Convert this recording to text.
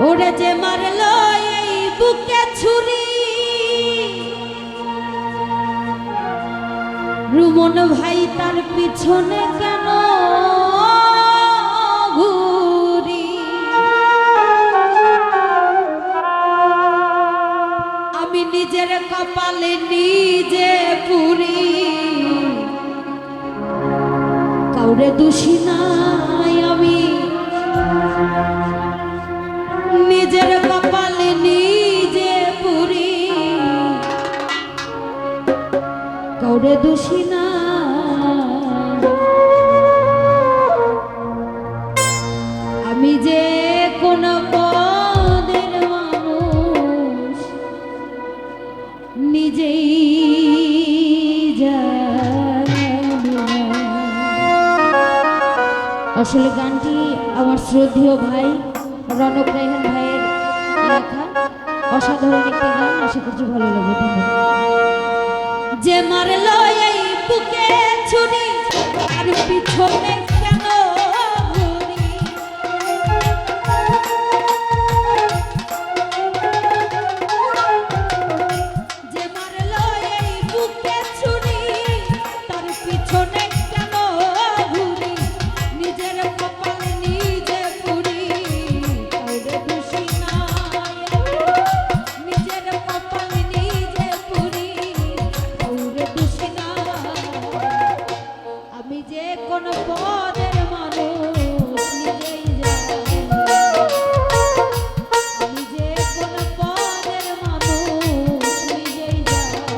ওরে যে মারলো এই বুকে ছুরি, রুমন ভাই তার পিছনে কেন ঘুরি? আমি নিজের কপালে নিজে পুরি, কাউরে দোষী নাই আমি নিজের কপালে নিজে পুরি, কাউরে দোষী না। আমি যে কোন পদের মানুষ নিজেই জানি না। আসলে গানটি আমার শ্রদ্ধেয় ভাই রনক রায়হান ভাইয়ের লেখা, অসাধারণ একটি গান, আশা করছি ভালো লাগবে। ধন্যবাদ। যে মারলো এই বুকে ছুরি, আর পিছনে কেন ঘুরি? যে মারলো এই বুকে ছুরি, তার পিছনে কেন ঘুরি? নিজের কপাল নিজে পুরি, কাউরে দোষী নাই। নিজের কপাল নিজে পুরি, কাউরে দোষী নাই। আমি যে কোন পদের মানুষ নিজেই জানি, আমি যে কোন পদের মানুষ নিজেই জানি।